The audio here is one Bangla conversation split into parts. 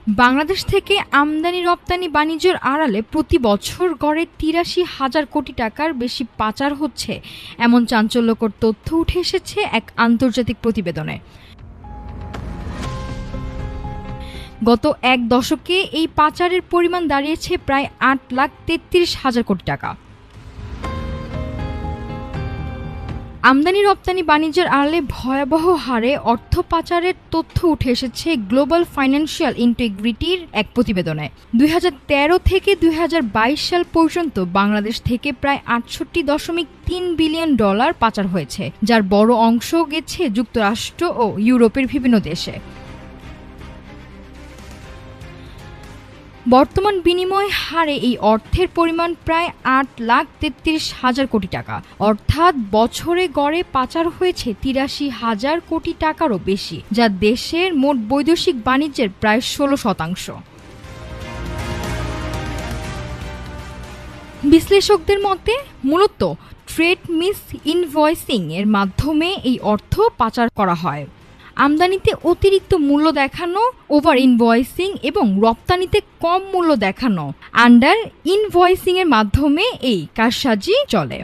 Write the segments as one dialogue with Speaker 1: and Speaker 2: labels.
Speaker 1: বাংলাদেশ থেকে আমদানি রপ্তানি বাণিজ্যের আড়ালে প্রতি বছর গড়ে ৮৩,০০০ কোটি টাকার বেশি পাচার হচ্ছে, এমন চাঞ্চল্যকর তথ্য উঠে এসেছে এক আন্তর্জাতিক প্রতিবেদনে। গত এক দশকে এই পাচারের পরিমাণ দাঁড়িয়েছে প্রায় ৮,৩৩,০০০ কোটি টাকা। আমদানি রপ্তানি বাণিজ্যের আড়ালে ভয়াবহ হারে অর্থ পাচারের তথ্য উঠে এসেছে গ্লোবাল ফাইন্যান্সিয়াল ইন্টিগ্রিটির এক প্রতিবেদনে। ২০১৩ থেকে ২০২২ সাল পর্যন্ত বাংলাদেশ থেকে প্রায় ৬৮.৩ বিলিয়ন ডলার পাচার হয়েছে, যার বড় অংশ গেছে যুক্তরাষ্ট্র ও ইউরোপের বিভিন্ন দেশে। বর্তমান বিনিময় হারে এই অর্থের পরিমাণ প্রায় ৮,৩৩,০০০ কোটি টাকা, অর্থাৎ বছরে গড়ে পাচার হয়েছে ৮৩,০০০ কোটি টাকারও বেশি, যা দেশের মোট বৈদেশিক বাণিজ্যের প্রায় ১৬%। বিশ্লেষকদের মতে মূলত ট্রেড মিস ইনভয়েসিং এর মাধ্যমে এই অর্থ পাচার করা হয়। আমদানিতে অতিরিক্ত মূল্য দেখানো, ওভার ইনভয়েসিং এবং রপ্তানিতে কম মূল্য দেখানো, আন্ডার ইনভয়েসিং এর মাধ্যমে এই কারসাজি চলে।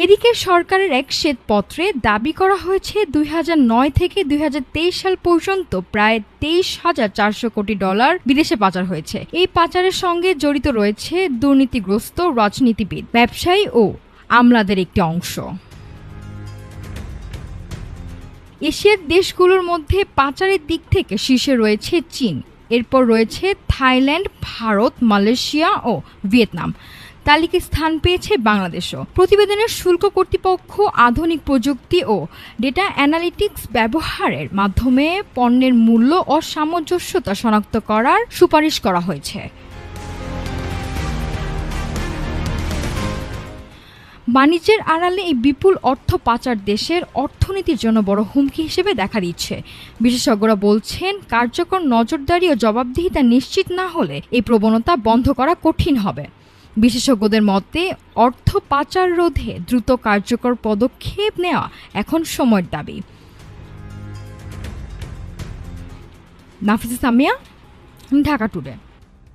Speaker 1: এদিকে সরকারের এক শ্বেতপত্রে দাবি করা হয়েছে ২০০৯ থেকে ২০২৩ সাল পর্যন্ত প্রায় ২৩,৪০০ কোটি ডলার বিদেশে পাচার হয়েছে। এই পাচারের সঙ্গে জড়িত রয়েছে দুর্নীতিগ্রস্ত রাজনীতিবিদ, ব্যবসায়ী ও আমলাদের একটি অংশ। এশিয়ার দেশগুলোর মধ্যে পাচারের দিক থেকে শীর্ষে রয়েছে চীন, এরপর রয়েছে থাইল্যান্ড, ভারত, মালয়েশিয়া ও ভিয়েতনাম। তালিকায় স্থান পেয়েছে বাংলাদেশও। প্রতিবেদনের শুল্ক কর্তৃপক্ষ আধুনিক প্রযুক্তি ও ডেটা অ্যানালিটিক্স ব্যবহারের মাধ্যমে পণ্যের মূল্য ও সামঞ্জস্যতা শনাক্ত করার সুপারিশ করা হয়েছে। বাণিজ্যের আড়ালে এই বিপুল অর্থ পাচার দেশের অর্থনীতির জন্য বড় হুমকি হিসেবে দেখা দিচ্ছে। বিশেষজ্ঞরা বলছেন, কার্যকর নজরদারি ও জবাবদিহিতা নিশ্চিত না হলে এই প্রবণতা বন্ধ করা কঠিন হবে। বিশেষজ্ঞদের মতে, অর্থ পাচার রোধে দ্রুত কার্যকর পদক্ষেপ নেওয়া এখন সময়ের দাবি। নাফিসা সামিয়া, ঢাকা টুডে।